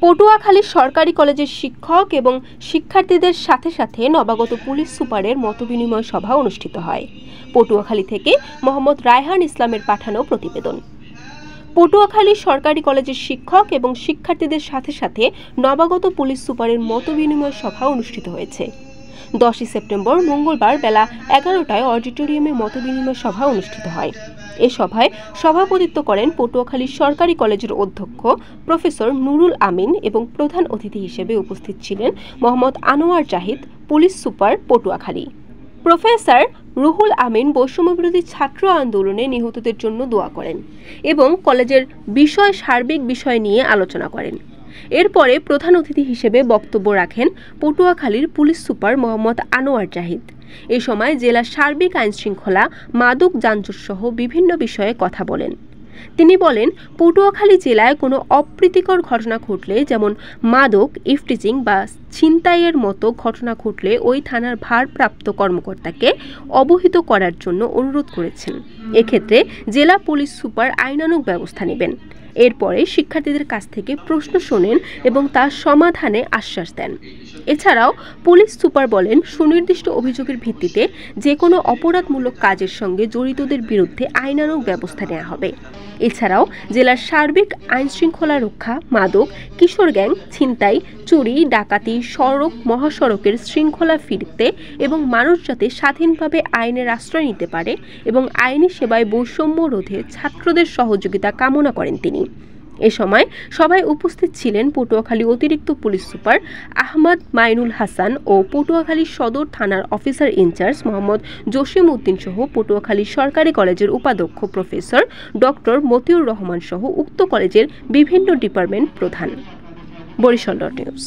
পটুয়াখালী সরকারি কলেজের শিক্ষক এবং শিক্ষার্থীদের সাথে সাথে নবাগত পুলিশ সুপারের মতবিনিময় সভা অনুষ্ঠিত হয়। পটুয়াখালী থেকে মোহাম্মদ রায়হান ইসলামের পাঠানো প্রতিবেদন। পটুয়াখালী সরকারি কলেজের শিক্ষক এবং শিক্ষার্থীদের সাথে সাথে নবাগত পুলিশ সুপারের মতবিনিময় সভা অনুষ্ঠিত হয়েছে। 10 সেপ্টেম্বর মঙ্গলবার বেলা 11টায় অডিটোরিয়ামে মতবিনিময় সভা অনুষ্ঠিত হয়। এ সভায় সভাপতিত্ব করেন পটুয়াখালী সরকারি কলেজের অধ্যক্ষ প্রফেসর নুরুল আমিন এবং প্রধান অতিথি হিসেবে উপস্থিত ছিলেন Mohammad Anwar Zahid, police super Patuakhali. Professor Ruhul Amin বৈষম্যবিরোধী ছাত্র আন্দোলনে নিহতদের জন্য দোয়া করেন এবং কলেজের সার্বিক বিষয় নিয়ে আলোচনা করেন। এরপরে প্রধান অতিথি হিসেবে বক্তব্য রাখেন পটুয়াখালীর পুলিশ সুপার মোহাম্মদ আনোয়ার জাহিদ। এ সময় জেলার সার্বিক আইনশৃঙ্খলা, মাদক যানজট সহ বিভিন্ন বিষয়ে কথা বলেন। তিনি বলেন, পটুয়াখালী জেলায় কোনো অপ্রীতিকর ঘটনা ঘটলে, যেমন মাদক, ইফটিজিং বা ছিনতাইয়ের মতো ঘটনা ঘটলে ওই থানার ভারপ্রাপ্ত কর্মকর্তাকে অবহিত করার জন্য অনুরোধ করেছেন। এক্ষেত্রে জেলা পুলিশ সুপার আইনানুগ ব্যবস্থা নেবেন। এরপরে শিক্ষার্থীদের কাছ থেকে প্রশ্ন শোনেন এবং তার সমাধানে আশ্বাস দেন। এছাড়াও পুলিশ সুপার বলেন, সুনির্দিষ্ট অভিযোগের ভিত্তিতে যে কোনো অপরাধমূলক কাজের সঙ্গে জড়িতদের বিরুদ্ধে আইনানুগ ব্যবস্থা নেওয়া হবে। এছাড়াও জেলার সার্বিক আইনশৃঙ্খলা রক্ষা, মাদক, কিশোর গ্যাং, ছিনতাই, চুরি, ডাকাতি, সড়ক মহাসড়কের শৃঙ্খলা ফিরতে এবং মানুষ যাতে স্বাধীনভাবে আইনের আশ্রয় নিতে পারে এবং আইনি সেবায় বৈষম্য রোধে ছাত্রদের সহযোগিতা কামনা করেন তিনি। এ সময় সভায় উপস্থিত ছিলেন পটুয়াখালী অতিরিক্ত পুলিশ সুপার আহমদ মাইনুল হাসান ও পটুয়াখালী সদর থানার অফিসার ইনচার্জ মোহাম্মদ জসিম উদ্দিন সহ পটুয়াখালী সরকারি কলেজের উপাধ্যক্ষ প্রফেসর ডক্টর মতিউর রহমান সহ উক্ত কলেজের বিভিন্ন ডিপার্টমেন্ট প্রধান। বরিশাল নিউজ।